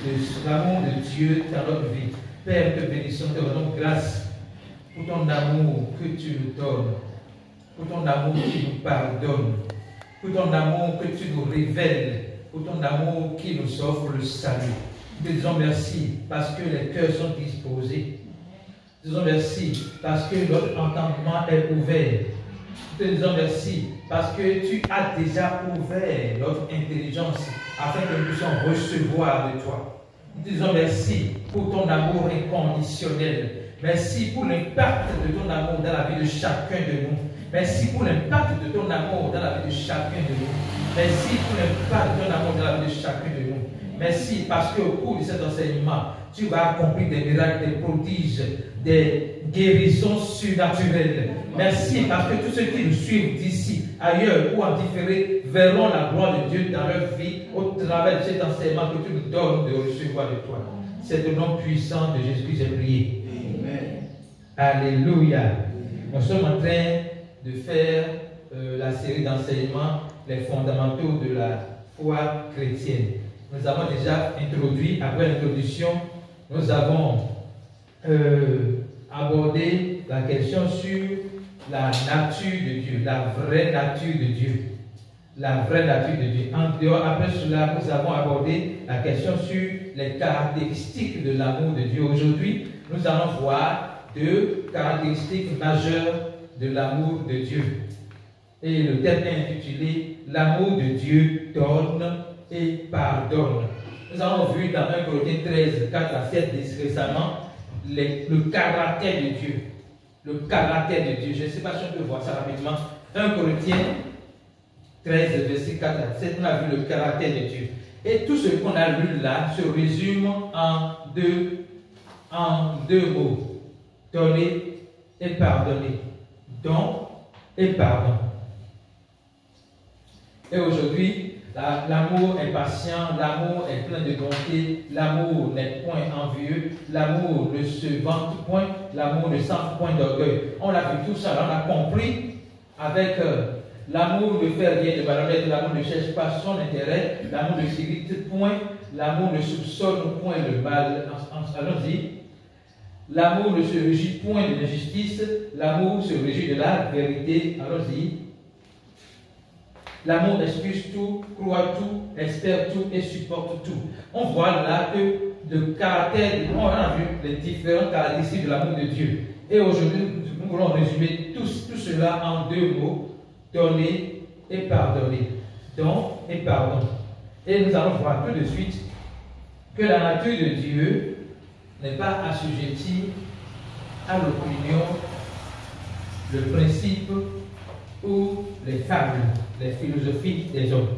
de l'amour de Dieu dans notre vie. Père, te bénissons, te rendons grâce pour ton amour que tu nous donnes, pour ton amour qui nous pardonne, pour ton amour que tu nous révèles, pour ton amour qui nous offre le salut. Nous te disons merci parce que les cœurs sont disposés. Nous te disons merci parce que notre entendement est ouvert. Nous te disons merci parce que tu as déjà ouvert notre intelligence afin que nous puissions recevoir de toi. Nous te disons merci pour ton amour inconditionnel. Merci pour l'impact de ton amour dans la vie de chacun de nous. Merci pour l'impact de ton amour dans la vie de chacun de nous. Merci pour l'impact de ton amour dans la vie de chacun de nous. Merci parce qu'au cours de cet enseignement, tu vas accomplir des miracles, des prodiges, des guérisons surnaturelles. Merci parce que tous ceux qui nous suivent d'ici, ailleurs ou en différé, verront la gloire de Dieu dans leur vie au travers de cet enseignement que tu nous donnes de recevoir de toi. C'est le nom puissant de Jésus que j'ai prié. Amen. Alléluia. Nous sommes en train de faire la série d'enseignements, les fondamentaux de la foi chrétienne. Nous avons déjà introduit, après l'introduction, nous avons abordé la question sur la nature de Dieu, la vraie nature de Dieu. La vraie nature de Dieu. En dehors, après cela, nous avons abordé la question sur les caractéristiques de l'amour de Dieu. Aujourd'hui, nous allons voir deux caractéristiques majeures de l'amour de Dieu. Et le thème est intitulé « L'amour de Dieu donne et pardonne ». Nous avons vu dans 1 Corinthiens 13, 4 à 7 récemment le caractère de Dieu. Le caractère de Dieu. Je ne sais pas si on peut voir ça rapidement. 1 Corinthiens 13, verset 4 à 7, on a vu le caractère de Dieu. Et tout ce qu'on a lu là se résume en deux mots. Donner et pardonner. Don et pardon. Et aujourd'hui, l'amour est patient, l'amour est plein de bonté, l'amour n'est point envieux, l'amour ne se vante point, l'amour ne sent point d'orgueil. On a vu tout ça, on a compris avec l'amour ne fait rien de malhonnête, l'amour ne cherche pas son intérêt, l'amour ne s'irrite point, l'amour ne soupçonne point le mal. Allons-y. L'amour ne se réjouit point de l'injustice, l'amour se réjouit de la vérité. Allons-y. L'amour excuse tout, croit tout, espère tout et supporte tout. On voit là que le caractère, on a vu les différentes caractéristiques de l'amour de Dieu. Et aujourd'hui, nous voulons résumer tout cela en deux mots, donner et pardonner. Don et pardon. Et nous allons voir tout de suite que la nature de Dieu n'est pas assujettie à l'opinion, le principe ou les fables, les philosophies des hommes.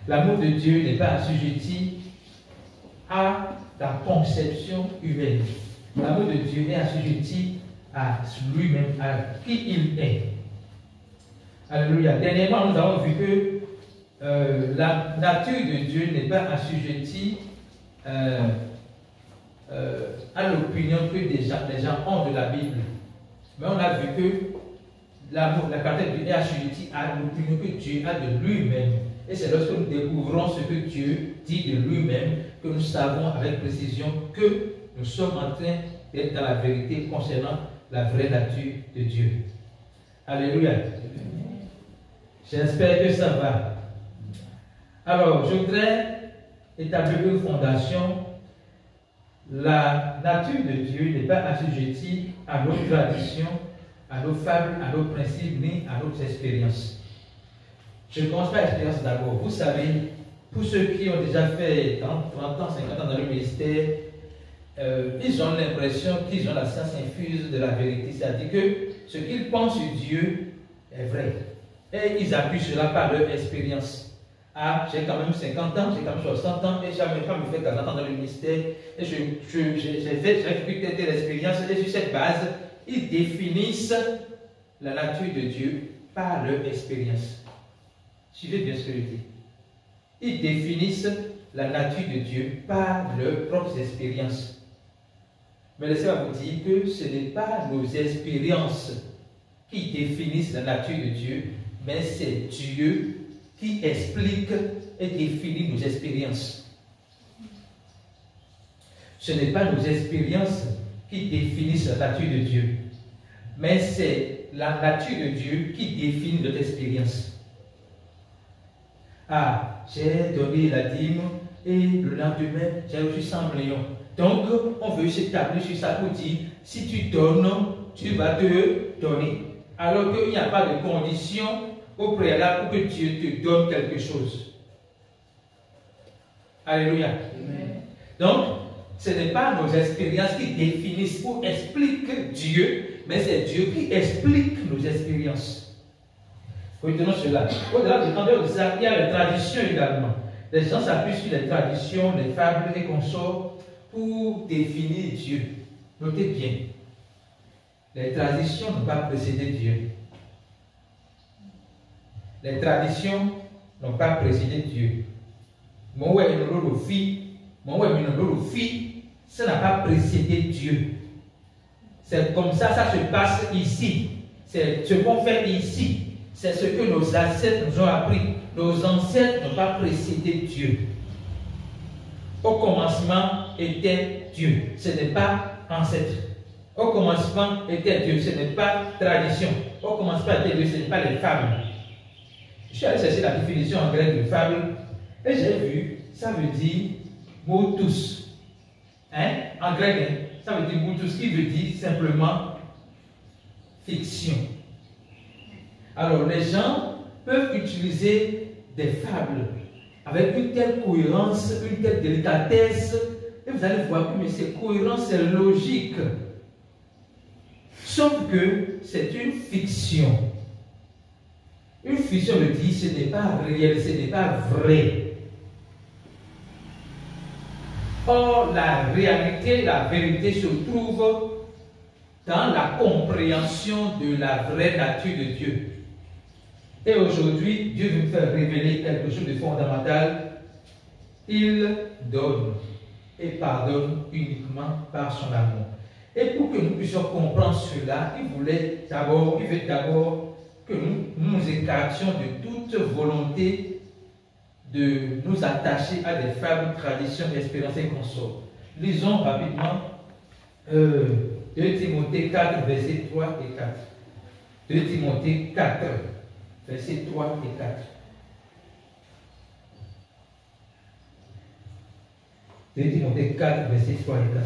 L'amour de Dieu n'est pas assujetti à la conception humaine. L'amour de Dieu est assujetti à lui-même, à qui il est. Alléluia. Dernièrement, nous avons vu que la nature de Dieu n'est pas assujettie à l'opinion que les gens ont de la Bible. Mais on a vu que la caractère de Dieu est assujettie à l'opinion que Dieu a de lui-même. Et c'est lorsque nous découvrons ce que Dieu dit de lui-même que nous savons avec précision que nous sommes en train d'être dans la vérité concernant la vraie nature de Dieu. Alléluia. J'espère que ça va. Alors, je voudrais établir une fondation. La nature de Dieu n'est pas assujettie à nos traditions, à nos fables, à nos principes, ni à notre expérience. Je ne commence par l'expérience d'abord. Vous savez, pour ceux qui ont déjà fait 30, 30 ans, 50 ans dans le ministère, ils ont l'impression qu'ils ont la science infuse de la vérité. C'est-à-dire que ce qu'ils pensent sur Dieu est vrai. Et ils appuient cela par leur expérience. Ah, j'ai quand même 50 ans, j'ai quand même 60 ans, et jamais pas me fait 40 ans dans le ministère, et j'ai vécu telle expérience, et sur cette base, ils définissent la nature de Dieu par leur expérience. Suivez bien ce que je dis. Ils définissent la nature de Dieu par leurs propres expériences. Mais laissez-moi vous dire que ce n'est pas nos expériences qui définissent la nature de Dieu, mais c'est Dieu qui explique et définit nos expériences. ce n'est pas nos expériences qui définissent la nature de Dieu, mais c'est la nature de Dieu qui définit notre expérience. Ah, j'ai donné la dîme et le lendemain, j'ai reçu 100 millions. Donc, on veut s'établir sur ça pour dire, si tu donnes, tu vas te donner. Alors qu'il n'y a pas de condition au préalable pour que Dieu te donne quelque chose. Alléluia. Amen. Donc, ce n'est pas nos expériences qui définissent ou expliquent Dieu, mais c'est Dieu qui explique nos expériences. Retenons cela. Au-delà de ça, il y a les traditions également. Les gens s'appuient sur les traditions, les fables et consorts pour définir Dieu. Notez bien. Les traditions n'ont pas précédé Dieu. Les traditions n'ont pas précédé Dieu. Ça n'a pas précédé Dieu. C'est comme ça, ça se passe ici. C'est ce qu'on fait ici. C'est ce que nos ancêtres nous ont appris. Nos ancêtres n'ont pas précédé Dieu. Au commencement était Dieu. Ce n'est pas ancêtre. Au commencement était Dieu. Ce n'est pas tradition. Au commencement était Dieu. Ce n'est pas les fables. Je suis allé chercher la définition en grec de fable et j'ai vu, ça veut dire motus. En grec, ça veut dire motus, qui veut dire simplement fiction. Alors, les gens peuvent utiliser des fables avec une telle cohérence, une telle délicatesse, et vous allez voir que c'est cohérent, c'est logique. Sauf que c'est une fiction. Une fiction veut dire ce n'est pas réel, ce n'est pas vrai. Or, la réalité, la vérité se trouve dans la compréhension de la vraie nature de Dieu. Et aujourd'hui, Dieu veut nous faire révéler quelque chose de fondamental. Il donne et pardonne uniquement par son amour. Et pour que nous puissions comprendre cela, il veut d'abord que nous nous écartions de toute volonté de nous attacher à des fables, traditions, espérances et consorts. Lisons rapidement 2 Timothée 4, versets 3 et 4. 2 Timothée 4, versets 3 et 4. 2 Timothée 4, versets 3 et 4.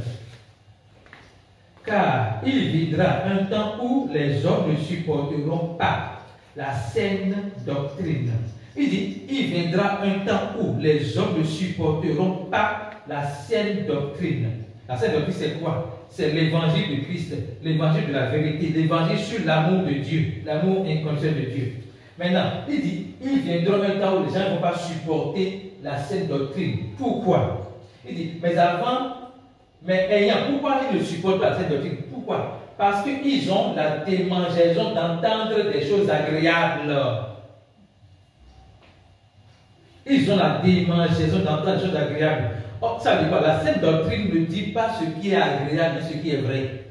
Car il viendra un temps où les hommes ne supporteront pas la saine doctrine. Il dit, il viendra un temps où les hommes ne supporteront pas la saine doctrine. La saine doctrine, c'est quoi? C'est l'évangile de Christ, l'évangile de la vérité, l'évangile sur l'amour de Dieu, l'amour inconditionnel de Dieu. Maintenant, il dit, il viendra un temps où les gens ne vont pas supporter la saine doctrine. Pourquoi? Il dit, pourquoi ils ne supportent pas la saine doctrine? Pourquoi? Parce qu'ils ont la démangeaison d'entendre des choses agréables. Ils ont la démangeaison d'entendre des choses agréables. Oh, ça veut dire quoi? La saine doctrine ne dit pas ce qui est agréable, mais ce qui est vrai.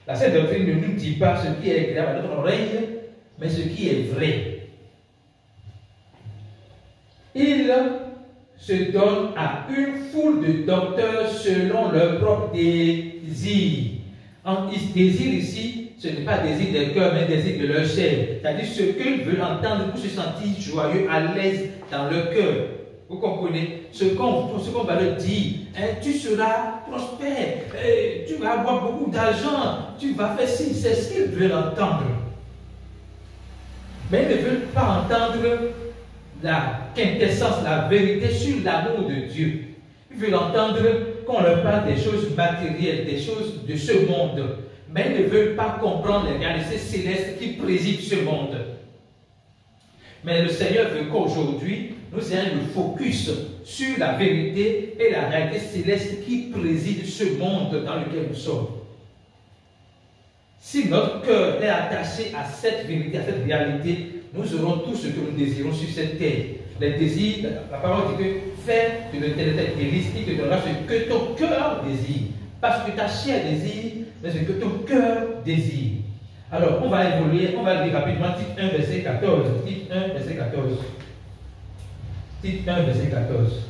La saine doctrine ne nous dit pas ce qui est agréable à notre oreille, mais ce qui est vrai. Il se donne à une foule de docteurs selon leur propre désir. Désir ici, ce n'est pas désir des cœurs, mais désir de leur chair. C'est-à-dire ce qu'ils veulent entendre pour se sentir joyeux, à l'aise dans leur cœur. Vous comprenez? Ce qu'on va leur dire, tu seras prospère, tu vas avoir beaucoup d'argent, tu vas faire ci, c'est ce qu'ils veulent entendre. Mais ils ne veulent pas entendre la quintessence, la vérité sur l'amour de Dieu. Ils veulent entendre qu'on leur parle des choses matérielles, des choses de ce monde, mais ils ne veulent pas comprendre les réalités célestes qui président ce monde. Mais le Seigneur veut qu'aujourd'hui, nous ayons le focus sur la vérité et la réalité céleste qui préside ce monde dans lequel nous sommes. Si notre cœur est attaché à cette vérité, à cette réalité, nous aurons tout ce que nous désirons sur cette terre. Les désirs, la parole dit que fais de l'éternel délice, il te donnera ce que ton cœur désire. Parce que ta chair désire, mais ce que ton cœur désire. Alors, on va évoluer, on va lire rapidement Tite 1, verset 14. Tite 1, verset 14. Tite 1, verset 14.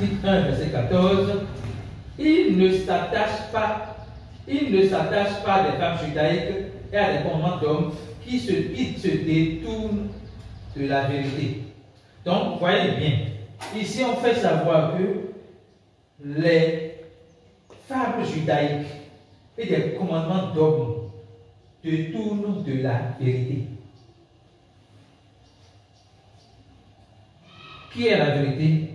Tite 1, verset 14, il ne s'attache pas des femmes judaïques et à des commandements d'hommes qui se détournent de la vérité. Donc, voyez bien, ici on fait savoir que les fables judaïques et des commandements d'hommes détournent de la vérité. Qui est la vérité?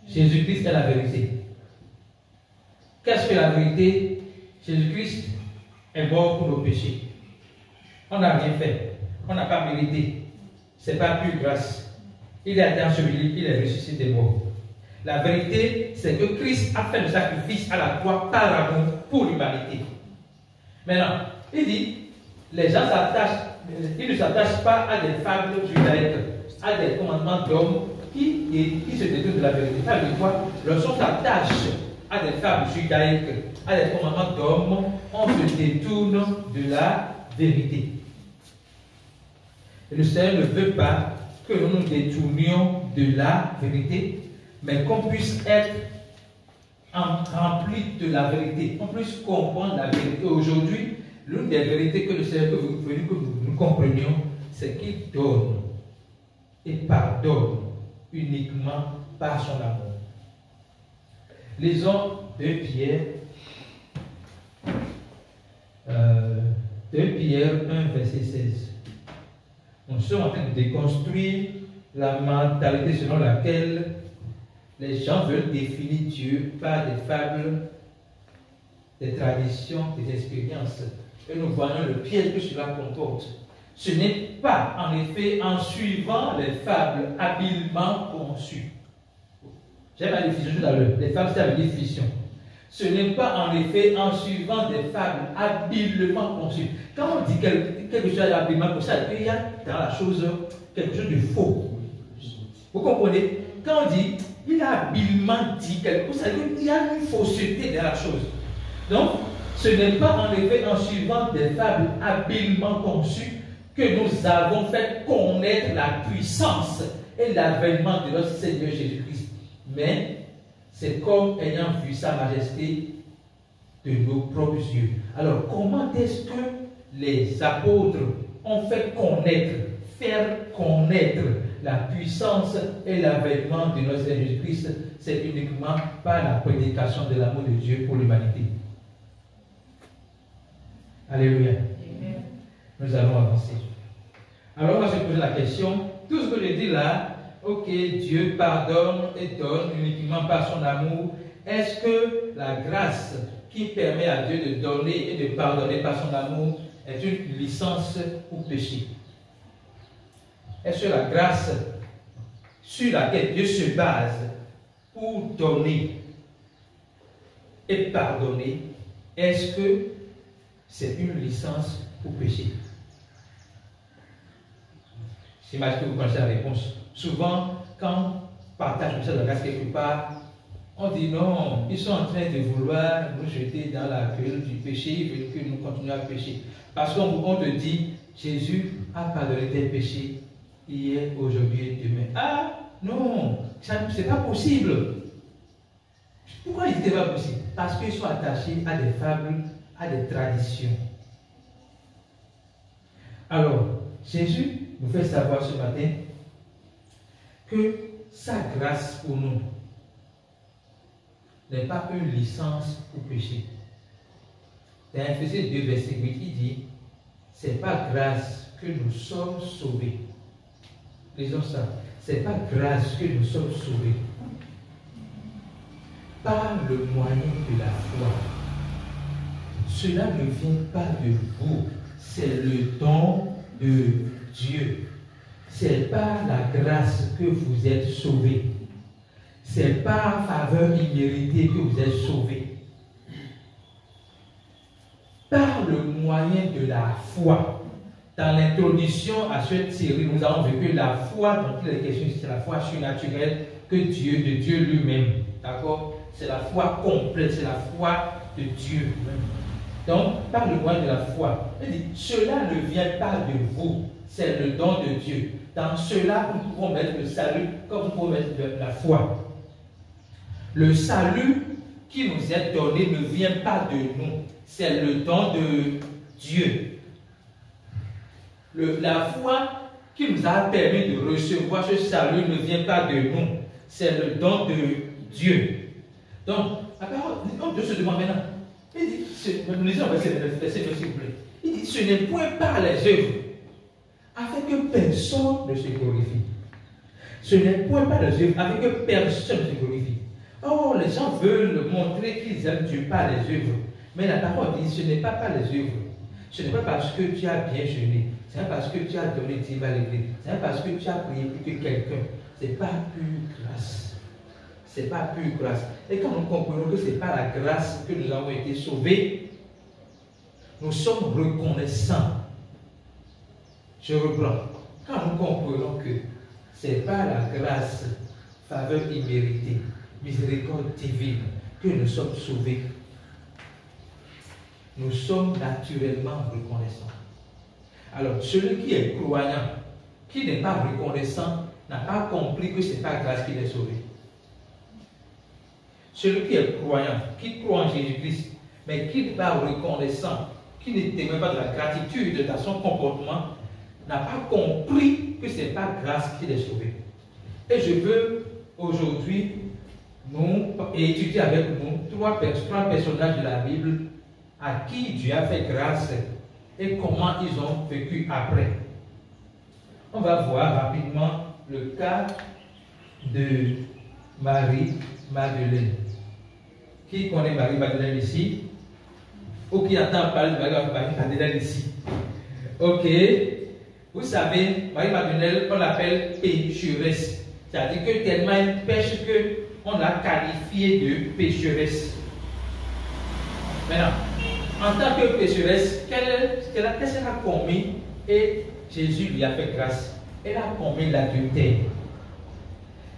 Jésus-Christ est la vérité. Qu'est-ce que la vérité? Jésus-Christ est mort pour nos péchés. On n'a rien fait. On n'a pas mérité. Ce n'est pas pure grâce. Il est été enseveli, il est ressuscité des morts. La vérité, c'est que Christ a fait le sacrifice à la croix par amour pour l'humanité. Maintenant, il dit, les gens ils ne s'attachent pas à des fables judaïques, à des commandements d'hommes qui se détournent de la vérité. Ça veut dire quoi? Lorsqu'on s'attache à des fables judaïques, à des commandements d'hommes, on se détourne de la vérité. Et le Seigneur ne veut pas que nous nous détournions de la vérité, mais qu'on puisse être remplis de la vérité, qu'on puisse comprendre la vérité. Aujourd'hui, l'une des vérités que le Seigneur veut que nous comprenions, c'est qu'il donne et pardonne uniquement par son amour. Lisons 2 Pierre 1, verset 16. Nous sommes en train de déconstruire la mentalité selon laquelle les gens veulent définir Dieu par des fables, des traditions, des expériences. Et nous voyons le piège que cela comporte. Ce n'est pas, en effet, en suivant les fables habilement conçues. J'ai ma définition tout à l'heure. Les fables, ça veut dire fiction. Ce n'est pas, en effet, en suivant des fables habilement conçues. Quand on dit quelque chose habilement conçu, il y a dans la chose quelque chose de faux. Vous comprenez? Quand on dit, il a habilement dit quelque chose, il y a une fausseté dans la chose. Donc, ce n'est pas en effet en suivant des fables habilement conçues que nous avons fait connaître la puissance et l'avènement de notre Seigneur Jésus-Christ. Mais c'est comme ayant vu sa majesté de nos propres yeux. Alors, comment est-ce que les apôtres ont fait connaître, faire connaître la puissance et l'avènement de notre Seigneur Jésus-Christ? C'est uniquement par la prédication de l'amour de Dieu pour l'humanité. Alléluia. Amen. Nous allons avancer. Alors, on va se poser la question, tout ce que je dis là, ok, Dieu pardonne et donne uniquement par son amour. Est-ce que la grâce qui permet à Dieu de donner et de pardonner par son amour est une licence pour pécher? Est-ce que la grâce sur laquelle Dieu se base pour donner et pardonner, est-ce que c'est une licence pour pécher? J'imagine que vous connaissez la réponse. Souvent, quand on partage le message de la grâce quelque part, on dit non, ils sont en train de vouloir nous jeter dans la gueule du péché, ils veulent que nous continuions à pécher. Parce qu'on te dit, Jésus a pardonné tes péchés hier, aujourd'hui et demain. Ah non, ce n'est pas possible. Pourquoi il n'était pas possible? Parce qu'ils sont attachés à des fables, à des traditions. Alors, Jésus nous fait savoir ce matin que sa grâce pour nous n'est pas une licence pour pécher. Dans Ephésiens 2, verset 8, il dit, c'est par grâce que nous sommes sauvés. Lisons ça. C'est par grâce que nous sommes sauvés. Par le moyen de la foi. Cela ne vient pas de vous. C'est le don de Dieu. C'est par la grâce que vous êtes sauvés. C'est par faveur imméritée que vous êtes sauvés. Par le moyen de la foi. Dans l'introduction à cette série, nous avons vu que la foi, dont il est question, c'est la foi surnaturelle que Dieu, de Dieu lui-même. D'accord? C'est la foi complète, c'est la foi de Dieu. Donc, par le moyen de la foi, il dit, cela ne vient pas de vous, c'est le don de Dieu. Dans cela, nous pouvons mettre le salut comme nous pouvons mettre la foi. Le salut qui nous est donné ne vient pas de nous, c'est le don de Dieu. La foi qui nous a permis de recevoir ce salut ne vient pas de nous, c'est le don de Dieu. Donc, la parole, on se demande maintenant, il dit, nous lisons verset 9, s'il vous plaît. Il dit, ce n'est point par les œuvres, afin que personne ne se glorifie. Ce n'est point par les œuvres, afin que personne ne se glorifie. Or, les gens veulent montrer qu'ils aiment Dieu par les œuvres. Mais la parole dit, ce n'est pas par les œuvres. Ce n'est pas parce que tu as bien jeûné. Ce n'est pas parce que tu as donné 10 à l'église. Ce n'est pas parce que tu as prié plus que quelqu'un. Ce n'est pas pure grâce. Ce n'est pas pure grâce. Et quand nous comprenons que ce n'est pas la grâce que nous avons été sauvés, nous sommes reconnaissants. Je reprends. Quand nous comprenons que ce n'est pas la grâce, faveur imméritée, miséricorde divine, que nous sommes sauvés, nous sommes naturellement reconnaissants. Alors, celui qui est croyant, qui n'est pas reconnaissant, n'a pas compris que ce n'est pas grâce qu'il est sauvé. Celui qui est croyant, qui croit en Jésus-Christ, mais qui n'est pas reconnaissant, qui ne témoigne pas de la gratitude dans son comportement, n'a pas compris que ce n'est pas grâce qu'il est sauvé. Et je veux aujourd'hui nous étudier avec nous trois personnages de la Bible à qui Dieu a fait grâce et comment ils ont vécu après. On va voir rapidement le cas de Marie-Madeleine. Qui connaît Marie-Madeleine ici? Ou qui entend parler de Marie-Madeleine ici? Ok. Vous savez, Marie-Madeleine, on l'appelle pécheresse. C'est-à-dire que tellement elle pêche qu'on l'a qualifiée de pécheresse. Maintenant, en tant que pécheresse, qu'est-ce qu'elle a commis et Jésus lui a fait grâce? Elle a commis l'adultère.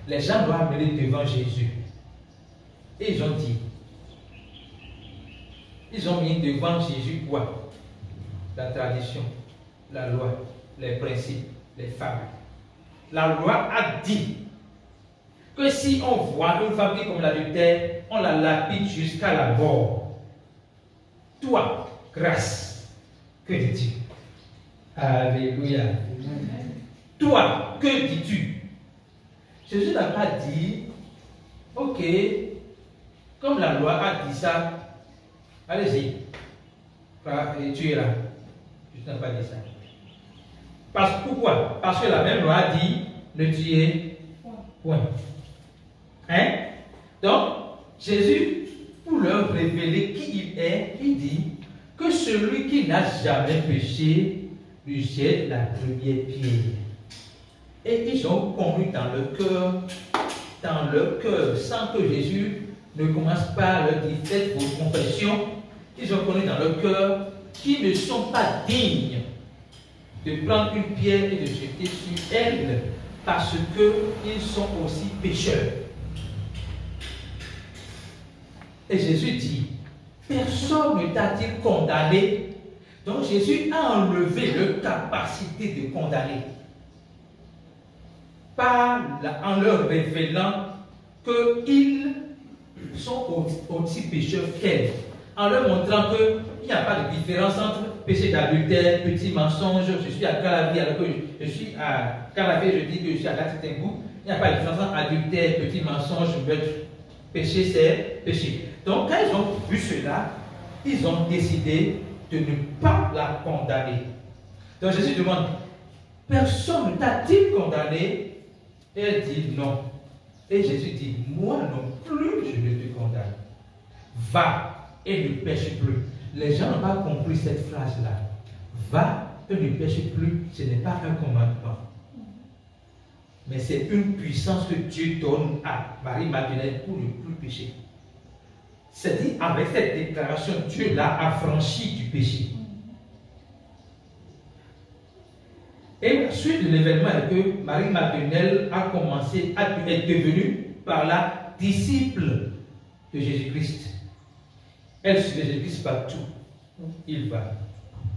Les gens l'ont amené devant Jésus. Et ils ont dit, ils ont mis devant Jésus quoi? La tradition, la loi, les principes, les fables. La loi a dit que si on voit une femme qui commet l'adultère, on la lapide jusqu'à la mort. Toi, grâce, que dis-tu? Alléluia. Toi, que dis-tu? Jésus n'a pas dit, ok, comme la loi a dit ça, allez-y, tu es là. Jésus n'a pas dit ça. Pourquoi? Parce que la même loi a dit, ne tuez point. Hein? Donc, Jésus, pour leur révéler qui il est, il dit que celui qui n'a jamais péché lui jette la première pierre. Et ils ont compris dans leur cœur, sans que Jésus ne commence pas à leur dire faites vos confessions, ils ont compris dans leur cœur qu'ils ne sont pas dignes de prendre une pierre et de jeter sur elle parce qu'ils sont aussi pécheurs. Et Jésus dit, personne ne t'a-t-il condamné? Donc Jésus a enlevé leur capacité de condamner en leur révélant qu'ils sont aussi pécheurs qu'elle, en leur montrant qu'il n'y a pas de différence entre péché d'adultère, petit mensonge, je suis à Calavi alors que je suis à Calavi, je dis que je suis à Gatitengou. Il n'y a pas de différence entre adultère, petit mensonge, meurtre. Péché, c'est péché. Donc, quand ils ont vu cela, ils ont décidé de ne pas la condamner. Donc, Jésus demande, personne ne t'a-t-il condamné? Et elle dit non. Et Jésus dit, moi non plus, je ne te condamne. Va et ne pêche plus. Les gens n'ont pas compris cette phrase-là. Va et ne pêche plus, ce n'est pas un commandement. Mais c'est une puissance que Dieu donne à Marie-Madeleine pour ne plus pécher. C'est-à-dire, avec cette déclaration, Dieu l'a affranchi du péché. Et la suite de l'événement est que Marie-Madeleine est devenue par la disciple de Jésus-Christ. Elle suit Jésus-Christ partout où il va.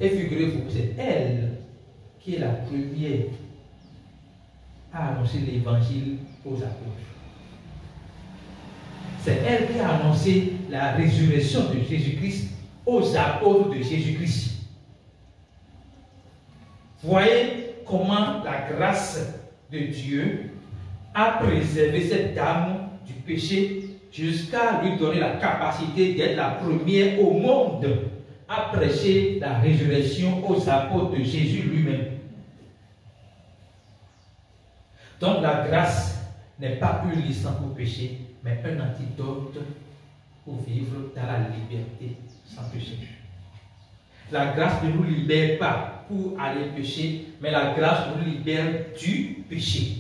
Et figurez-vous, c'est elle qui est la première à annoncer l'évangile aux apôtres. C'est elle qui a annoncé la résurrection de Jésus-Christ aux apôtres de Jésus-Christ. Voyez comment la grâce de Dieu a préservé cette dame du péché jusqu'à lui donner la capacité d'être la première au monde à prêcher la résurrection aux apôtres de Jésus lui-même. Donc la grâce n'est pas une licence pour pécher, mais un antidote pour vivre dans la liberté sans péché. La grâce ne nous libère pas pour aller pécher, mais la grâce nous libère du péché.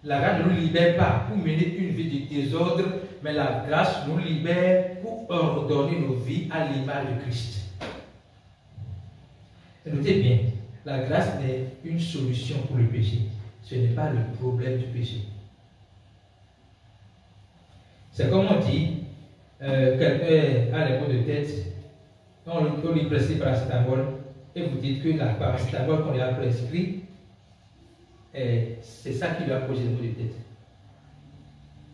La grâce ne nous libère pas pour mener une vie de désordre, mais la grâce nous libère pour ordonner nos vies à l'image de Christ. Et notez bien, la grâce n'est une solution pour le péché. Ce n'est pas le problème du péché. C'est comme on dit, quelqu'un a les maux de tête, on lui prescrit paracétamol, et vous dites que la paracétamol qu'on lui a prescrit, c'est ça qui lui a causé les maux de tête.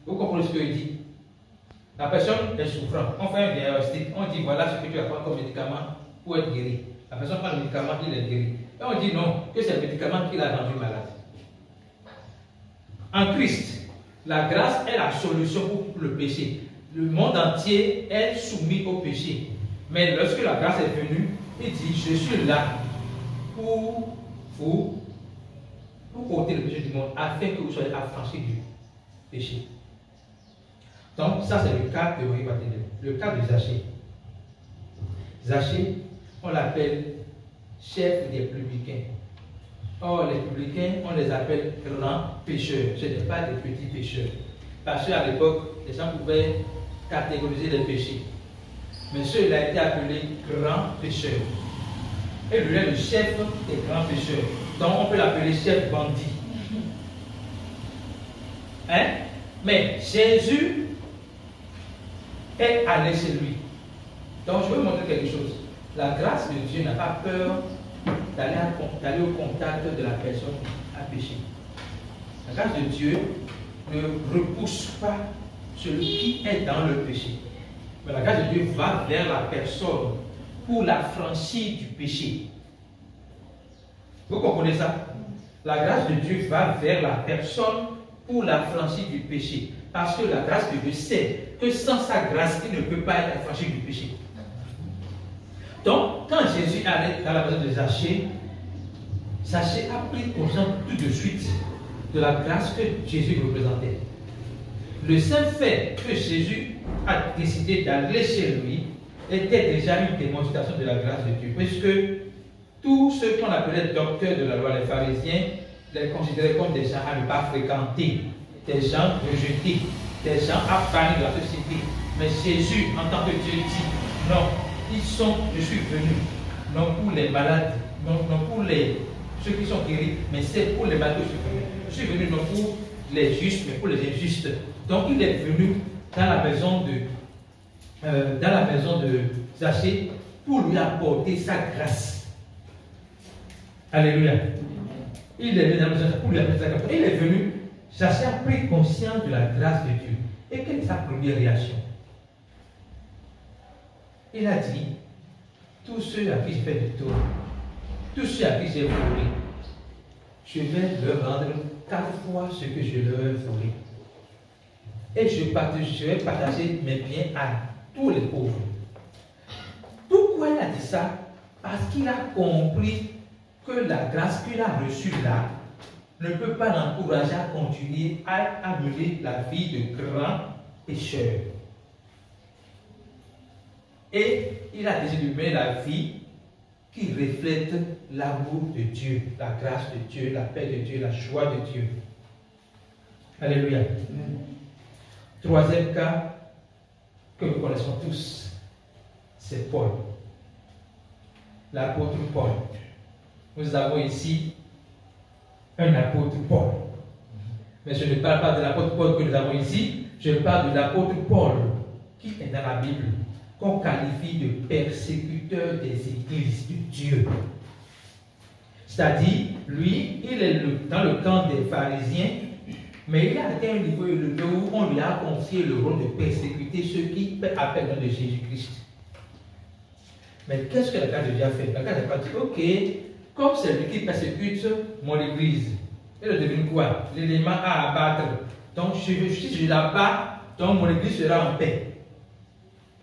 Vous comprenez ce que je dis? La personne est souffrante. On fait un diagnostic, on dit voilà ce que tu vas prendre comme médicament pour être guéri. La personne prend le médicament, il est guéri. Et on dit non, que c'est le médicament qui l'a rendu malade. En Christ, la grâce est la solution pour le péché. Le monde entier est soumis au péché. Mais lorsque la grâce est venue, il dit je suis là pour vous, pour ôter le péché du monde, afin que vous soyez affranchis du péché. Donc, ça c'est le cas de Marie Barthélemy, le cas de Zachée. Zachée, on l'appelle chef des publicains. Or, les publicains, on les appelle grands pécheurs. Ce n'est pas des petits pécheurs. Parce qu'à l'époque, les gens pouvaient catégoriser les péchés. Mais celui-là a été appelé grand pécheur. Et lui est le chef des grands pécheurs. Donc, on peut l'appeler chef bandit. Hein? Mais Jésus est allé chez lui. Donc, je veux montrer quelque chose. La grâce de Dieu n'a pas peur d'aller au contact de la personne à pécher. La grâce de Dieu ne repousse pas celui qui est dans le péché. Mais la grâce de Dieu va vers la personne pour l'affranchir du péché. Vous comprenez ça? La grâce de Dieu va vers la personne pour l'affranchir du péché. Parce que la grâce de Dieu sait que sans sa grâce, il ne peut pas être affranchi du péché. Donc, quand Jésus allait dans la maison de Zachée, Zachée a pris conscience tout de suite de la grâce que Jésus représentait. Le seul fait que Jésus a décidé d'aller chez lui était déjà une démonstration de la grâce de Dieu, puisque tous ceux qu'on appelait docteurs de la loi, les pharisiens, les considéraient comme des gens à ne pas fréquenter, des gens rejetés, des gens à bannis de la société. Mais Jésus, en tant que Dieu, dit non. Je suis venu, non pour les malades, non pour ceux qui sont guéris, mais c'est pour les malades que je suis venu. Je suis venu non pour les justes, mais pour les injustes. Donc il est venu dans la maison de Zachée pour lui apporter sa grâce. Alléluia. Il est venu dans la maison pour lui apporter sa grâce. Il est venu, Zachée a pris conscience de la grâce de Dieu. Et quelle est sa première réaction? Il a dit, tous ceux à qui j'ai fait du tort, tous ceux à qui j'ai volé, je vais leur rendre 4 fois ce que je leur ai volé. Et je vais partager mes biens à tous les pauvres. Pourquoi il a dit ça? Parce qu'il a compris que la grâce qu'il a reçue là ne peut pas l'encourager à continuer à mener la vie de grand pécheur. Et il a décidé de mener la vie qui reflète l'amour de Dieu, la grâce de Dieu, la paix de Dieu, la joie de Dieu. Alléluia. Troisième cas que nous connaissons tous, c'est Paul. L'apôtre Paul. Nous avons ici un apôtre Paul. Mais je ne parle pas de l'apôtre Paul que nous avons ici, je parle de l'apôtre Paul qui est dans la Bible, qu'on qualifie de persécuteur des églises de Dieu. C'est-à-dire, lui, il est dans le camp des pharisiens, Mais il a atteint un niveau élevé où on lui a confié le rôle de persécuter ceux qui appellent le nom de Jésus-Christ. Mais qu'est-ce que la grâce de Dieu a fait? La grâce de Dieu a dit, ok, comme c'est lui qui persécute mon église, elle est devenue quoi? L'élément à abattre. Donc si je l'abats, donc mon église sera en paix.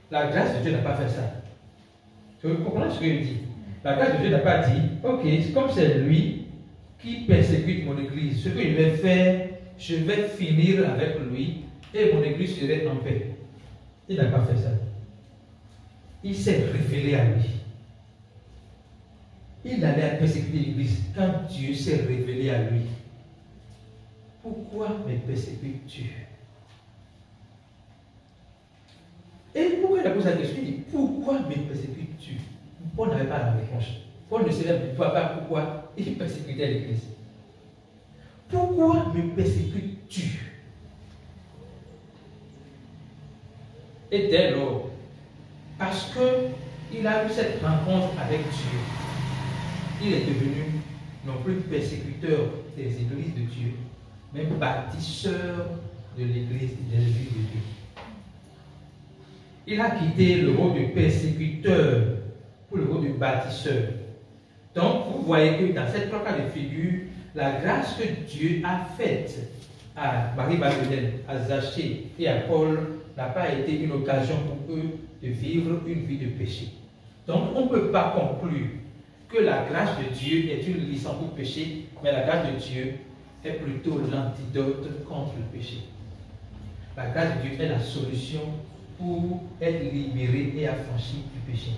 La grâce de Dieu n'a pas fait ça. Vous comprenez ce que je dis? La grâce de Dieu n'a pas dit, ok, comme c'est lui qui persécute mon église, ce que je vais faire, je vais finir avec lui et mon église serait en paix. Il n'a pas fait ça. Il s'est révélé à lui. Il allait persécuter l'église quand Dieu s'est révélé à lui. Pourquoi me persécutes-tu? Et pourquoi il a posé la question? Il dit, pourquoi me persécutes-tu? Paul n'avait pas la réponse. Paul ne savait pas pourquoi il persécutait l'église. Pourquoi me persécutes-tu? Et dès lors, parce qu'il a eu cette rencontre avec Dieu, il est devenu non plus persécuteur des églises de Dieu, mais bâtisseur de l'église de Dieu. Il a quitté le rôle de persécuteur pour le rôle de bâtisseur. Donc, vous voyez que dans cette trois cas de figure, la grâce que Dieu a faite à Marie-Madeleine, à Zachée et à Paul n'a pas été une occasion pour eux de vivre une vie de péché. Donc, on ne peut pas conclure que la grâce de Dieu est une licence pour péché, mais la grâce de Dieu est plutôt l'antidote contre le péché. La grâce de Dieu est la solution pour être libéré et affranchi du péché.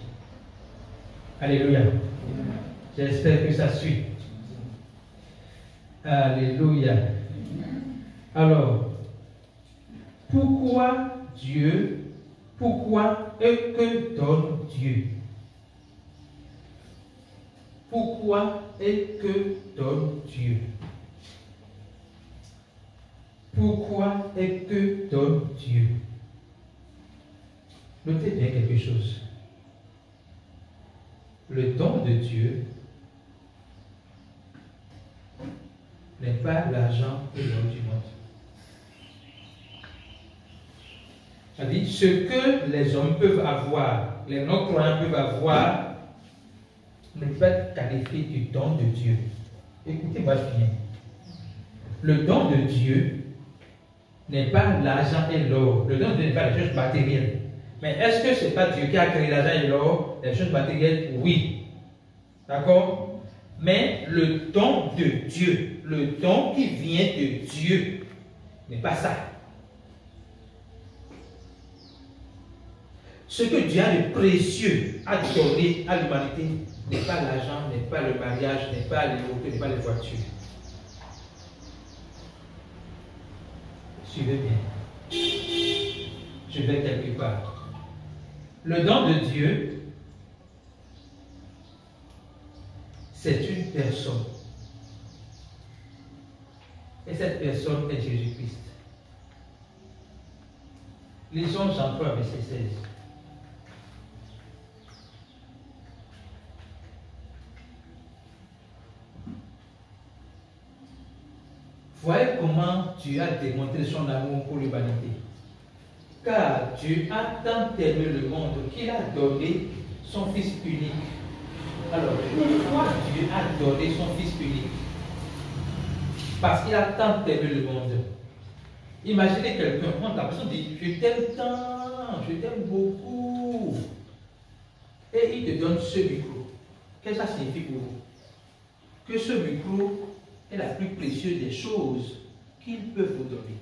Alléluia. J'espère que ça suit. Alléluia. Alors, pourquoi Dieu? Pourquoi et que donne Dieu? Pourquoi et que donne Dieu? Pourquoi et que donne Dieu? Notez bien quelque chose. Le don de Dieu n'est pas l'argent et l'or du monde. C'est-à-dire, ce que les hommes peuvent avoir, les non-croyants peuvent avoir, ne peut pas qualifier du don de Dieu. Écoutez-moi bien. Le don de Dieu n'est pas l'argent et l'or. Le don de Dieu n'est pas les choses matérielles. Mais est-ce que ce n'est pas Dieu qui a créé l'argent et l'or? Les choses matérielles, oui. D'accord? Mais le don de Dieu, le don qui vient de Dieu, n'est pas ça. Ce que Dieu a de précieux à donner à l'humanité n'est pas l'argent, n'est pas le mariage, n'est pas les autos, n'est pas les voitures. Suivez bien. Je vais quelque part. Le don de Dieu, c'est une personne. Et cette personne est Jésus-Christ. Lisons Jean 3, verset 16. Voyez comment Dieu a démontré son amour pour l'humanité. Car Dieu a tant aimé le monde qu'il a donné son Fils unique. Alors, pourquoi Dieu a donné son Fils unique? Parce qu'il a tant aimé le monde. Imaginez quelqu'un, quand la personne dit, je t'aime tant, je t'aime beaucoup. Et il te donne ce micro. Qu'est-ce que ça signifie pour vous? Que ce micro est la plus précieuse des choses qu'il peut vous donner.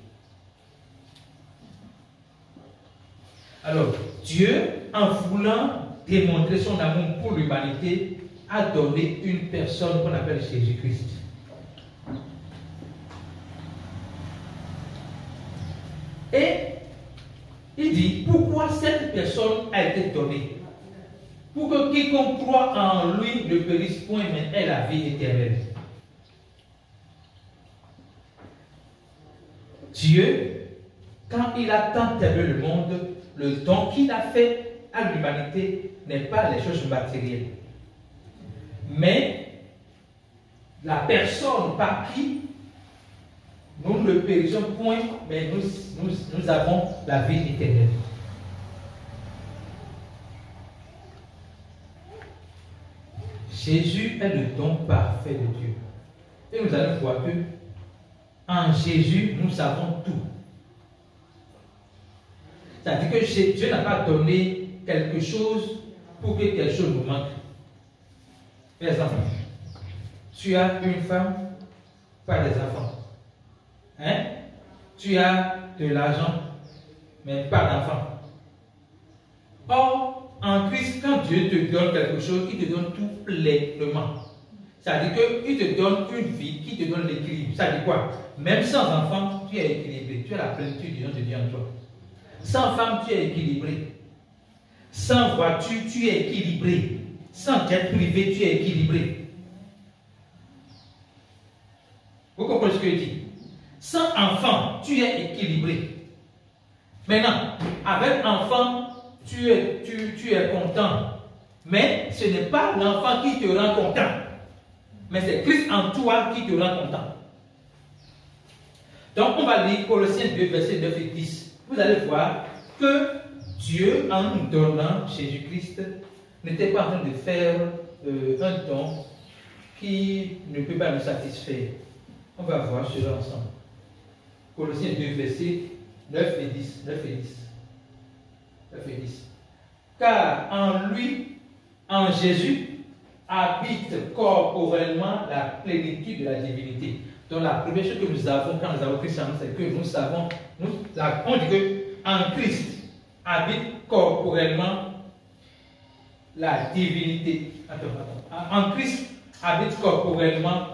Alors, Dieu, en voulant démontrer son amour pour l'humanité, a donné une personne qu'on appelle Jésus-Christ. Et il dit, pourquoi cette personne a été donnée? Pour que quiconque croit en lui ne périsse point, mais ait la vie éternelle. Dieu, quand il a tant aimé le monde, le don qu'il a fait à l'humanité n'est pas les choses matérielles, mais la personne par qui nous ne périssons point, mais nous avons la vie éternelle. Jésus est le don parfait de Dieu. Et nous allons voir que en Jésus, nous avons tout. C'est-à-dire que Dieu n'a pas donné quelque chose pour que quelque chose nous manque. Par exemple, tu as une femme, pas des enfants. Hein? Tu as de l'argent, mais pas d'enfants. Or, en Christ, quand Dieu te donne quelque chose, il te donne tout pleinement. C'est-à-dire qu'il te donne une vie qui te donne l'équilibre. Ça dit quoi? Même sans enfant, tu es équilibré. Tu as la plénitude du nom de Dieu en toi. Sans femme, tu es équilibré. Sans voiture, tu es équilibré. Sans jet privé, tu es équilibré. Vous comprenez ce que je dis? Sans enfant, tu es équilibré. Maintenant, avec enfant, tu es content. Mais ce n'est pas l'enfant qui te rend content. Mais c'est Christ en toi qui te rend content. Donc, on va lire Colossiens 2, versets 9 et 10. Vous allez voir que Dieu, en nous donnant Jésus-Christ, n'était pas en train de faire un don qui ne peut pas nous satisfaire. On va voir cela ensemble. Colossiens 2, versets 9 et 10. 9 et 10. 9 et 10. Car en lui, en Jésus, habite corporellement la plénitude de la divinité. Donc la première chose que nous avons quand nous avons Christ en nous, c'est que nous savons, on dit que en Christ habite corporellement la divinité. En Christ habite corporellement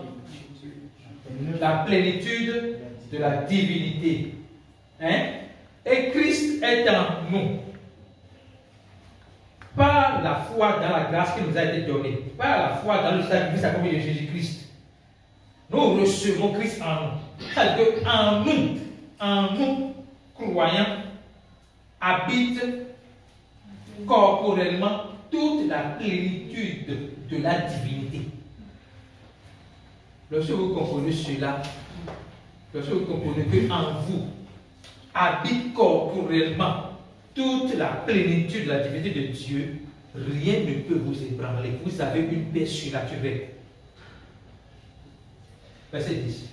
la plénitude de la divinité. Hein? Et Christ est en nous. Par la foi dans la grâce qui nous a été donnée, par la foi dans le sacrifice accompli de Jésus-Christ, nous recevons Christ en nous. C'est-à-dire qu'en nous, croyants, habite corporellement toute la plénitude de la divinité. Lorsque vous comprenez cela, lorsque vous comprenez qu'en vous habite corporellement toute la plénitude de la divinité de Dieu, rien ne peut vous ébranler. Vous avez une paix surnaturelle. Verset 10.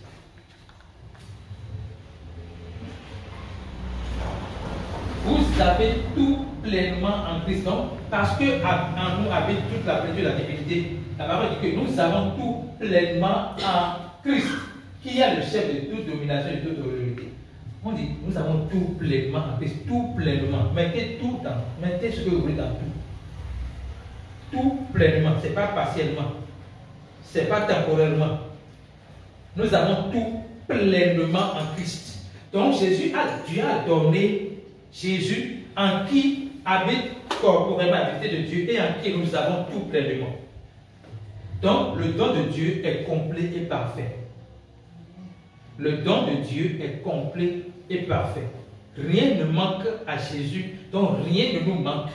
Vous avez tout pleinement en Christ. Donc, parce que en nous habite toute la plénitude de la divinité, la parole dit que nous avons tout pleinement en Christ, qui est le chef de toute domination et de toute autorité. On dit, nous avons tout pleinement en Christ, tout pleinement. Mettez tout dans, mettez ce que vous voulez dans tout. Tout pleinement, ce n'est pas partiellement, ce n'est pas temporairement. Nous avons tout pleinement en Christ. Donc Dieu a donné Jésus en qui habite corporellement la divinité de Dieu et en qui nous avons tout pleinement. Donc le don de Dieu est complet et parfait. Le don de Dieu est complet et parfait. Rien ne manque à Jésus, donc rien ne nous manque.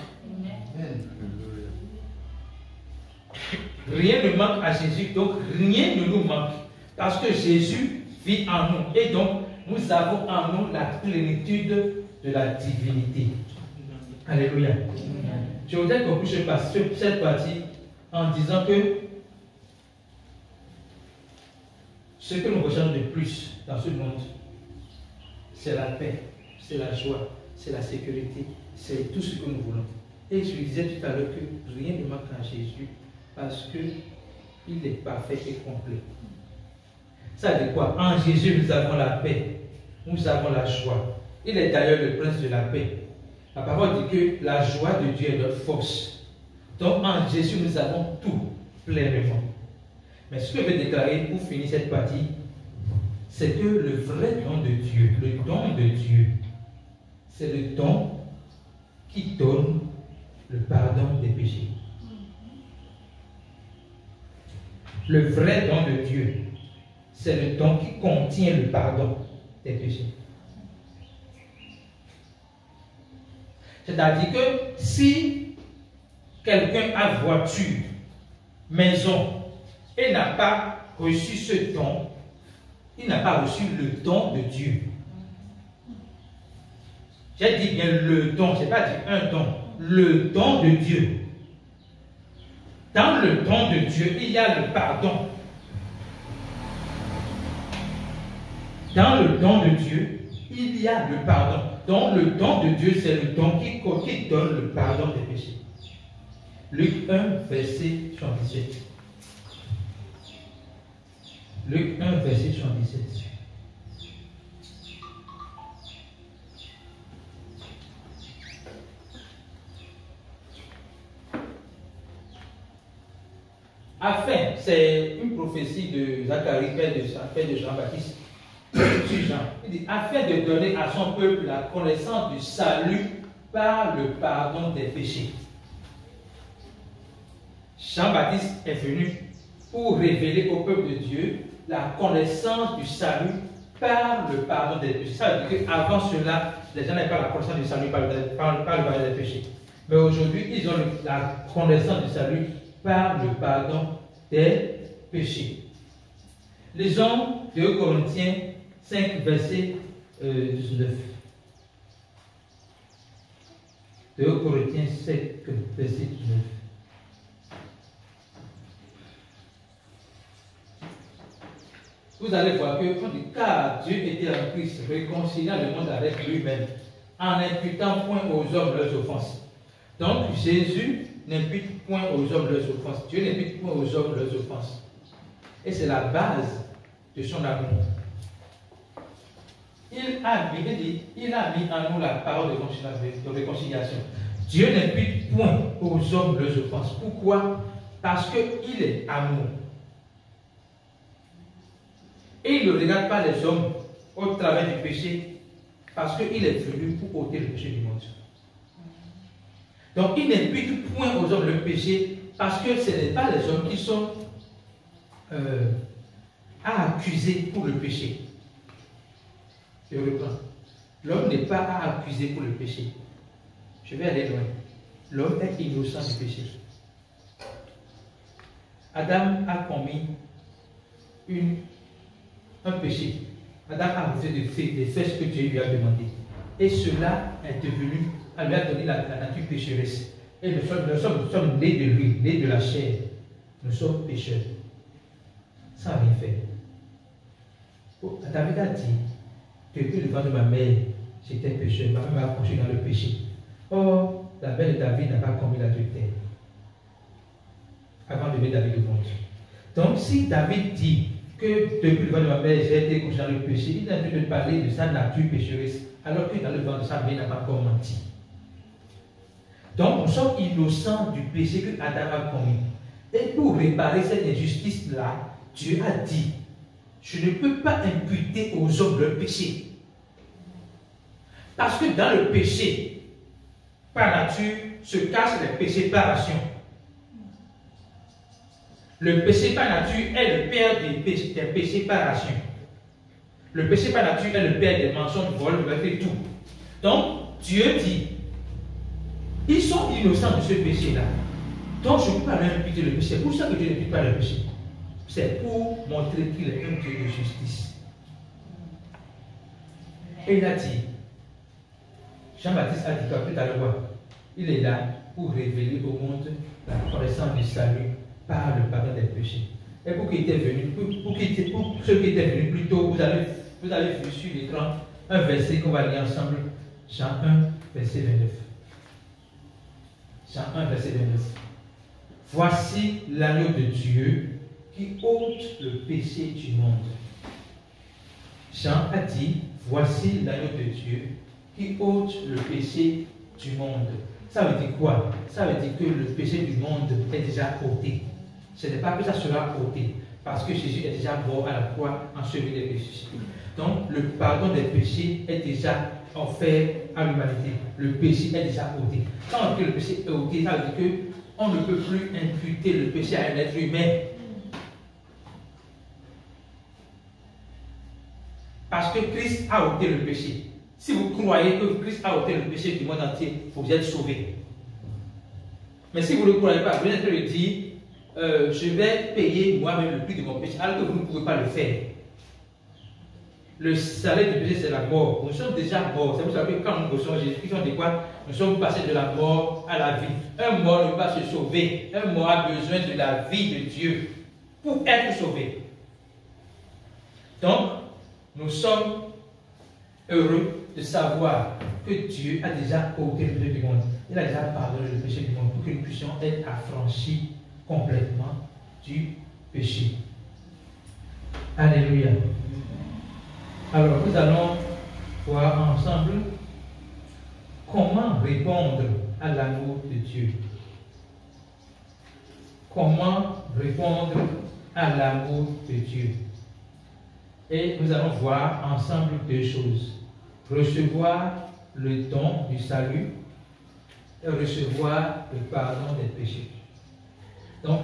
Rien ne manque à Jésus, donc rien ne nous manque. Parce que Jésus vit en nous. Et donc, nous avons en nous la plénitude de la divinité. Alléluia. Je voudrais conclure cette partie en disant que ce que nous recherchons de plus dans ce monde, c'est la paix, c'est la joie, c'est la sécurité, c'est tout ce que nous voulons. Et je disais tout à l'heure que rien ne manque à Jésus parce qu'il est parfait et complet. Ça dit quoi? En Jésus, nous avons la paix, nous avons la joie. Il est d'ailleurs le prince de la paix. La parole dit que la joie de Dieu est notre force. Donc en Jésus, nous avons tout pleinement. Mais ce que je vais déclarer pour finir cette partie, c'est que le vrai don de Dieu, le don de Dieu, c'est le don qui donne le pardon des péchés. Le vrai don de Dieu, c'est le don qui contient le pardon des péchés. C'est-à-dire que si quelqu'un a voiture, maison, et n'a pas reçu ce don, il n'a pas reçu le don de Dieu. J'ai dit bien le don, je n'ai pas dit un don, le don de Dieu. Dans le don de Dieu, il y a le pardon. Dans le don de Dieu, il y a le pardon. Donc le don de Dieu, c'est le don qui donne le pardon des péchés. Luc 1, verset 77. Luc 1, verset 77. Afin, c'est une prophétie de Zacharie, père de Jean-Baptiste, sur Jean. Il dit, afin de donner à son peuple la connaissance du salut par le pardon des péchés. Jean-Baptiste est venu pour révéler au peuple de Dieu la connaissance du salut par le pardon des péchés. Ça veut dire qu'avant cela, les gens n'avaient pas la connaissance du salut par le pardon des péchés. Mais aujourd'hui, ils ont la connaissance du salut par le pardon des péchés. Lisons 2 Corinthiens 5, verset 19. 2 Corinthiens 5, verset 19. Vous allez voir que, car Dieu était en Christ, réconciliant le monde avec lui-même, en n'imputant point aux hommes leurs offenses. Donc, Jésus n'impute point aux hommes leurs offenses. Dieu n'impute point aux hommes leurs offenses. Et c'est la base de son amour. Il a mis en nous la parole de réconciliation. Dieu n'impute point aux hommes leurs offenses. Pourquoi? Parce qu'il est amour. Et il ne regarde pas les hommes au travers du péché, parce qu'il est venu pour ôter le péché du monde. Donc il n'impute point aux hommes le péché, parce que ce n'est pas les hommes qui sont à accuser pour le péché. Je reprends. L'homme n'est pas à accuser pour le péché. Je vais aller loin. L'homme est innocent du péché. Adam a commis un péché. Adam a refusé de faire ce que Dieu lui a demandé. Et cela est devenu, elle lui a donné la nature pécheresse. Et nous sommes nés de lui, nés de la chair. Nous sommes pécheurs. Sans rien faire. David a dit, depuis le ventre de ma mère, j'étais pécheur. Ma mère m'a accroché dans le péché. Or, la mère de David n'a pas commis l'adultère avant de mettre David au monde. Donc, si David dit que depuis le ventre de ma mère, j'ai été accroché dans le péché, il a dû parler de sa nature pécheresse, alors que dans le ventre de sa mère, il n'a pas encore menti. Donc, nous sommes innocents du péché que Adam a commis. Et pour réparer cette injustice-là, Dieu a dit, je ne peux pas imputer aux hommes leur péché. Parce que dans le péché, par nature, se cachent les péchés par action. Le péché par nature est le père des péchés par action. Le péché par nature est le père des mensonges, vol, et tout. Donc, Dieu dit, ils sont innocents de ce péché-là. Donc, je ne peux pas leur imputer le péché. C'est pour ça que Dieu n'impute pas le péché. C'est pour montrer qu'il est un Dieu de justice. Et il a dit, Jean-Baptiste a dit tout à l'heure, il est là pour révéler au monde la connaissance du salut par le pardon des péchés. Et pour ceux qui étaient venus plus tôt, vous avez vu sur l'écran un verset qu'on va lire ensemble, Jean 1, verset 29. Jean 1, verset 29. Voici l'agneau de Dieu qui ôte le péché du monde. Jean a dit, voici l'agneau de Dieu qui ôte le péché du monde. Ça veut dire quoi? Ça veut dire que le péché du monde est déjà ôté. Ce n'est pas que ça sera ôté, parce que Jésus est déjà mort à la croix, enseveli des péchés. Donc, le pardon des péchés est déjà offert à l'humanité. Le péché est déjà ôté. Quand on dit que le péché est ôté, ça veut dire qu'on ne peut plus imputer le péché à un être humain. Parce que Christ a ôté le péché. Si vous croyez que Christ a ôté le péché du monde entier, vous êtes sauvés. Mais si vous ne le croyez pas, vous êtes en train de dire, je vais payer moi-même le prix de mon péché, alors que vous ne pouvez pas le faire. le salaire du péché, c'est la mort. Nous sommes déjà morts. C'est pour ça que quand nous recevons Jésus-Christ, on dit quoi? Nous sommes passés de la mort à la vie. Un mort ne peut pas se sauver. Un mort a besoin de la vie de Dieu pour être sauvé. Donc, nous sommes heureux de savoir que Dieu a déjà ôté le péché du monde. Il a déjà pardonné le péché du monde pour que nous puissions être affranchis complètement du péché. Alléluia. Alors, nous allons voir ensemble comment répondre à l'amour de Dieu. Comment répondre à l'amour de Dieu. Et nous allons voir ensemble deux choses. Recevoir le don du salut et recevoir le pardon des péchés. Donc,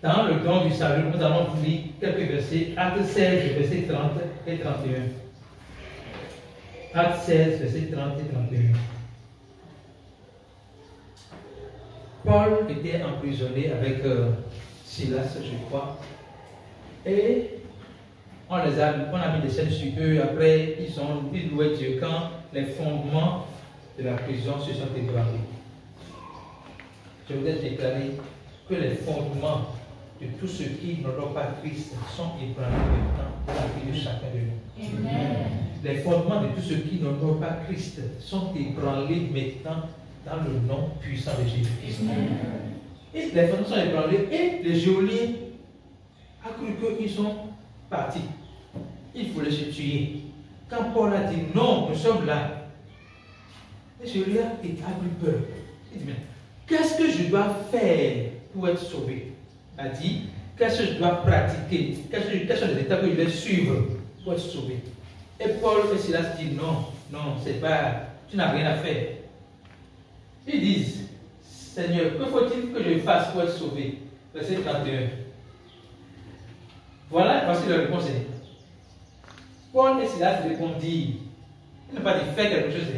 dans le don du salut, nous allons lire quelques versets, Actes 16, versets 30 et 31. Actes 16, versets 30 et 31. Paul était emprisonné avec Silas, je crois, et on a mis des chaînes sur eux. Après, ils louaient Dieu quand les fondements de la prison se sont ébranlés. Je voudrais déclarer que les fondements de tous ceux qui n'ont pas Christ sont ébranlés maintenant dans la vie de chacun de nous. Amen. Les fondements de tous ceux qui n'ont pas Christ sont ébranlés maintenant dans le nom puissant de Jésus-Christ. Et les fondements sont ébranlés et les geôliers ont cru qu'ils sont partis. Il voulait se tuer. Quand Paul a dit non, nous sommes là, les geôliers ont eu peur. Il dit, mais qu'est-ce que je dois faire pour être sauvé? Il a dit, qu'est-ce que je dois pratiquer? Quels sont les étapes que je vais suivre pour être sauvé? Et Paul et Silas disent, non, c'est pas, tu n'as rien à faire. Ils disent, Seigneur, que faut-il que je fasse pour être sauvé? Verset 31. Voici la réponse. Paul et Silas répondirent, ils n'ont pas dit faire quelque chose.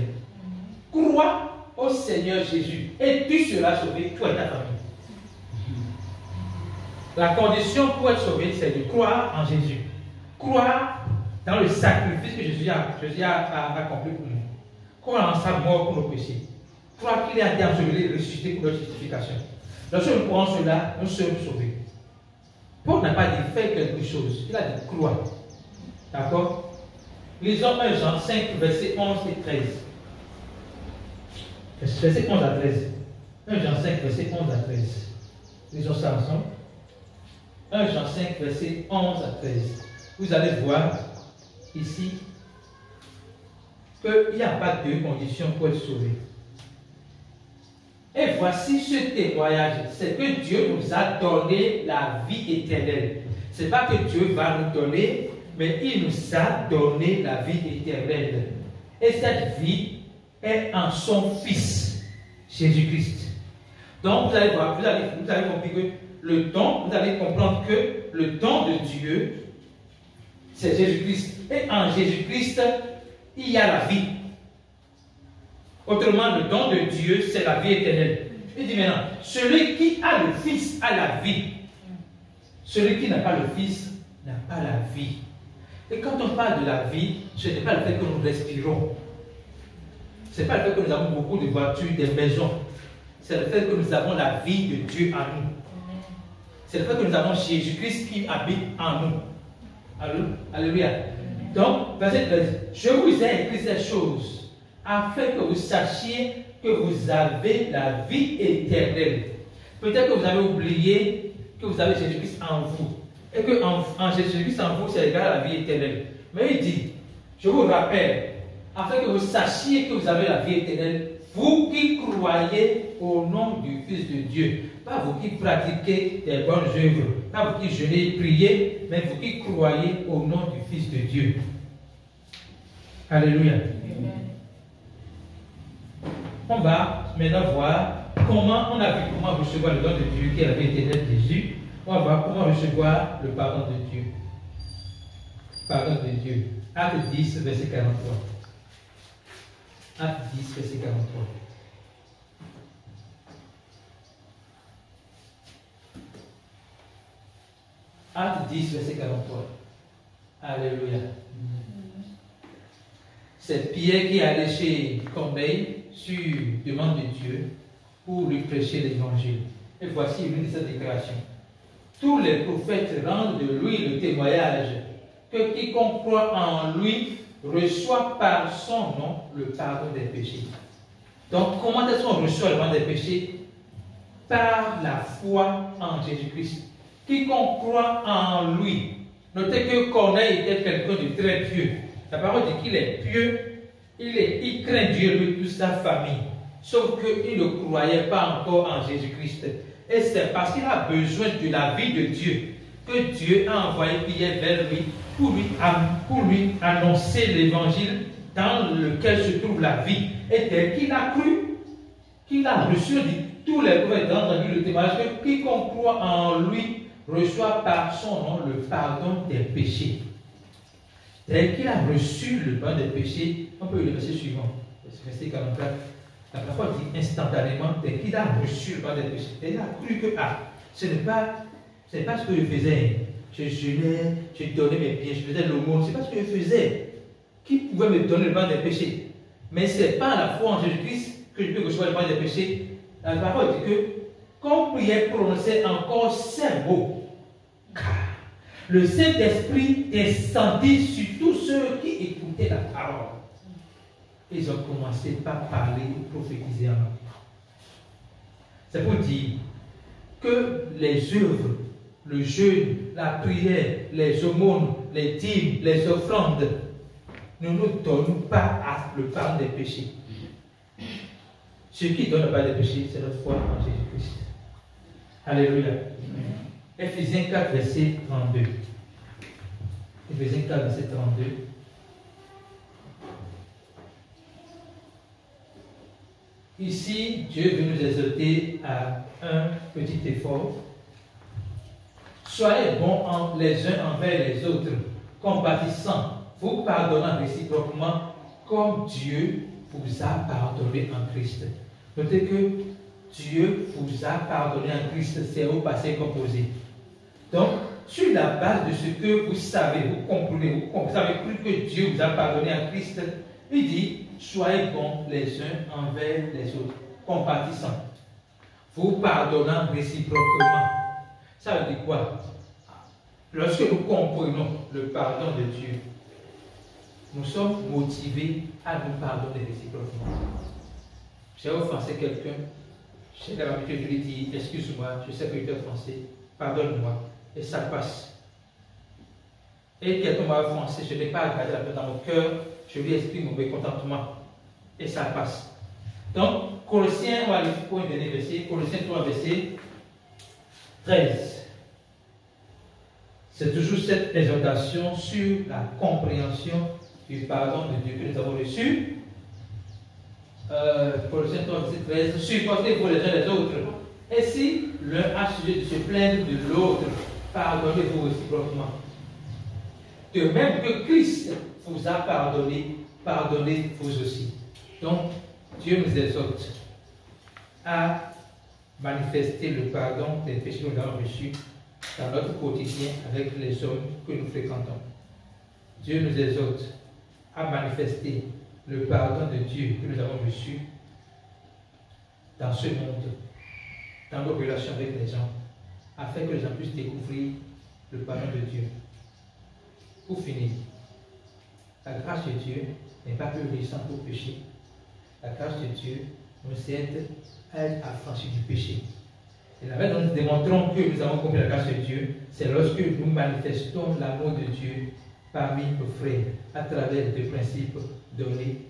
Crois au Seigneur Jésus et tu seras sauvé, toi et ta famille. La condition pour être sauvé, c'est de croire en Jésus. Croire dans le sacrifice que Jésus a accompli pour nous. Croire en sa mort pour nos péchés. Croire qu'il a été enseveli et ressuscité pour notre justification. Lorsque nous croyons cela, nous sommes sauvés. Paul n'a pas dit faire quelque chose, il a dit croire. D'accord? Lisons 1 Jean 5, versets 11 et 13. Verset 11 à 13. 1 Jean 5, verset 11 à 13. Lisons ça ensemble. 1 Jean 5, verset 11 à 13. Vous allez voir ici qu'il n'y a pas deux conditions pour être sauvé. Et voici ce témoignage, c'est que Dieu nous a donné la vie éternelle. Ce n'est pas que Dieu va nous donner, mais il nous a donné la vie éternelle. Et cette vie est en son Fils, Jésus-Christ. Donc vous allez voir, vous allez comprendre que le don, vous allez comprendre que le don de Dieu, c'est Jésus-Christ. Et en Jésus-Christ, il y a la vie. Autrement, le don de Dieu, c'est la vie éternelle. Il dit maintenant, celui qui a le Fils a la vie. Celui qui n'a pas le Fils n'a pas la vie. Et quand on parle de la vie, ce n'est pas le fait que nous respirons. Ce n'est pas le fait que nous avons beaucoup de voitures, des maisons. C'est le fait que nous avons la vie de Dieu en nous. C'est le fait que nous avons Jésus-Christ qui habite en nous. Alléluia. Donc, verset 13. Je vous ai écrit ces choses afin que vous sachiez que vous avez la vie éternelle. Peut-être que vous avez oublié que vous avez Jésus-Christ en vous. Et que en Jésus-Christ en vous, c'est égal à la vie éternelle. Mais il dit, je vous rappelle, afin que vous sachiez que vous avez la vie éternelle, vous qui croyez au nom du Fils de Dieu. Pas vous qui pratiquez des bonnes œuvres, pas vous qui jeûnez et priez, mais vous qui croyez au nom du Fils de Dieu. Alléluia. Amen. On va maintenant voir comment on a vu comment recevoir le don de Dieu qui est la vie éternelle de Jésus. On va voir comment recevoir le pardon de Dieu. Pardon de Dieu. Acte 10, verset 43. Acte 10, verset 43. Acte 10, verset 43. Alléluia. C'est Pierre qui est allé chez Corneille sur demande de Dieu pour lui prêcher l'évangile. Et voici l'une de ses déclarations. Tous les prophètes rendent de lui le témoignage que quiconque croit en lui reçoit par son nom le pardon des péchés. Donc, comment est-ce qu'on reçoit le pardon des péchés? Par la foi en Jésus-Christ. Quiconque croit en lui. Notez que Corneille était quelqu'un de très pieux. La parole dit qu'il est pieux, il craint Dieu, lui, toute sa famille. Sauf qu'il ne croyait pas encore en Jésus-Christ. Et c'est parce qu'il a besoin de la vie de Dieu que Dieu a envoyé Pierre vers lui pour lui annoncer l'évangile dans lequel se trouve la vie. Et dès qu'il a cru, qu'il a reçu, tous les prophètes ont entendu le témoignage que quiconque croit en lui reçoit par son nom le pardon des péchés. Dès qu'il a reçu le pardon des péchés, on peut le verset suivant, verset 44. La parole dit instantanément, dès qu'il a reçu le pardon des péchés, il a cru que ce n'est pas ce que je faisais. Je jeûnais, je donnais mes biens, je faisais l'aumône, ce n'est pas ce que je faisais. Qui pouvait me donner le pardon des péchés? Mais ce n'est pas la foi en Jésus-Christ que je peux recevoir le pardon des péchés. La parole dit que, comme Pierre prononçait encore ces mots, car le Saint-Esprit descendit sur tous ceux qui écoutaient la parole. Ils ont commencé par parler et prophétiser en langue. C'est pour dire que les œuvres, le jeûne, la prière, les aumônes, les dîmes, les offrandes ne nous donnent pas le pardon des péchés. Ce qui donne le pardon des péchés, c'est notre foi en Jésus-Christ. Alléluia. Éphésiens 4, verset 32. Éphésiens 4, verset 32. Ici, Dieu veut nous exhorter à un petit effort. Soyez bons les uns envers les autres, compatissants, vous pardonnant réciproquement, comme Dieu vous a pardonné en Christ. Notez que Dieu vous a pardonné en Christ, c'est au passé composé. Donc, sur la base de ce que vous savez, vous comprenez, vous avez cru que Dieu vous a pardonné en Christ, il dit, soyez bons les uns envers les autres, compatissants, vous pardonnant réciproquement. Ça veut dire quoi? Lorsque nous comprenons le pardon de Dieu, nous sommes motivés à nous pardonner réciproquement. J'ai offensé quelqu'un, j'ai l'habitude de lui dire, excuse-moi, je sais que tu es offensé, pardonne-moi, et ça passe. Et quelqu'un m'a offensé, je n'ai pas gardé la paix dans mon cœur, je lui exprime mon mécontentement, et ça passe. Donc, Colossiens, on va aller pour un dernier verset, Colossiens 3, verset 13. C'est toujours cette exhortation sur la compréhension du pardon de Dieu que nous avons reçu. Colossiens 3, verset 13. Supportez-vous les uns les autres. Et si l'un a sujet de se plaindre de l'autre, pardonnez-vous réciproquement. De même que Christ vous a pardonné, pardonnez vous aussi. Donc, Dieu nous exhorte à manifester le pardon des péchés que nous avons reçus dans notre quotidien avec les hommes que nous fréquentons. Dieu nous exhorte à manifester le pardon de Dieu que nous avons reçu dans ce monde, dans nos relations avec les gens, afin que les gens puissent découvrir le pardon de Dieu. Pour finir, la grâce de Dieu n'est pas plus récente pour pécher. La grâce de Dieu nous aide à être affranchis du péché. Et la manière dont nous démontrons que nous avons compris la grâce de Dieu, c'est lorsque nous manifestons l'amour de Dieu parmi nos frères à travers deux principes, donner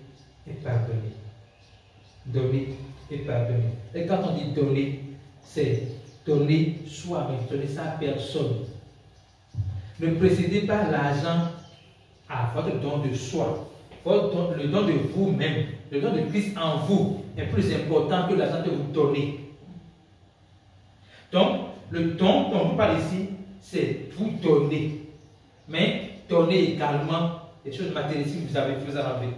et pardonner. Donner et pardonner. Et quand on dit donner, c'est donner soi-même, donner sa personne. Ne précédez pas l'argent à votre don de soi. Le don de vous-même, le don de Christ en vous est plus important que l'argent que vous donnez. Donc, le don dont on parle ici, c'est vous donner. Mais donner également des choses matérielles si vous avez vous en avez.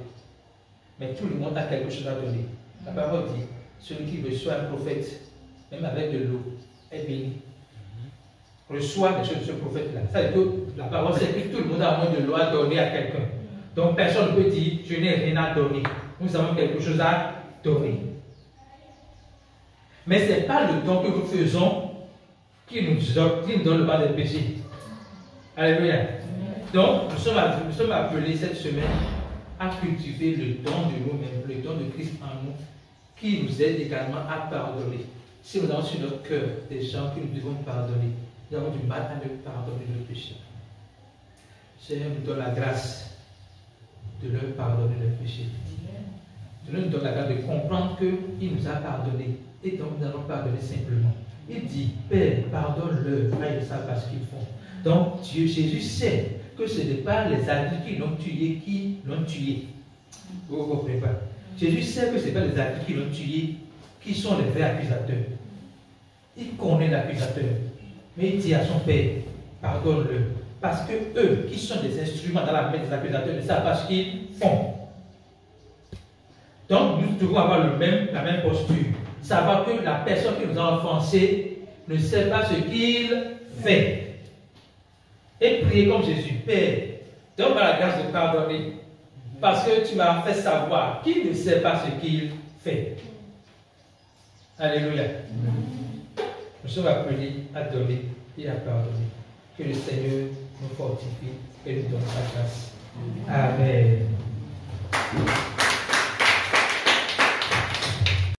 Mais tout le monde a quelque chose à donner. La parole dit, celui qui reçoit un prophète, même avec de l'eau, est béni. Reçoit des choses de ce prophète-là. Ça veut dire que la parole c'est que tout le monde a moins de l'eau à donner à quelqu'un. Donc personne ne peut dire, je n'ai rien à donner. Nous avons quelque chose à donner. Mais ce n'est pas le don que nous faisons qui nous donne le pardon des péchés. Alléluia. Donc, nous sommes appelés cette semaine à cultiver le don de nous-mêmes, le don de Christ en nous, qui nous aide également à pardonner. Si nous avons sur notre cœur des gens que nous devons pardonner, nous avons du mal à ne pardonner nos péchés. Seigneur nous donne la grâce de leur pardonner leurs péchés. Seigneur nous donne la grâce de comprendre qu'il nous a pardonné. Et donc nous allons pardonner simplement. Il dit, Père, pardonne-leur, car ils ne savent pas ce qu'ils font. Donc Jésus sait que ce n'est pas les adultes qui l'ont tué qui l'ont tué. Vous ne comprenez pas. Jésus sait que ce n'est pas les adultes qui l'ont tué qui sont les vrais accusateurs. Il connaît l'accusateur. Mais il dit à son Père, pardonne-le. Parce que eux, qui sont des instruments dans la main des accusateurs, ne savent pas ce qu'ils font. Donc nous devons avoir la même posture. Savoir que la personne qui nous a offensés ne sait pas ce qu'il fait. Et prier comme Jésus. Père, donne-moi la grâce de pardonner. Parce que tu m'as fait savoir qu'il ne sait pas ce qu'il fait. Alléluia. Nous sommes appelés à donner et à pardonner. Que le Seigneur nous fortifie et nous donne sa grâce. Amen.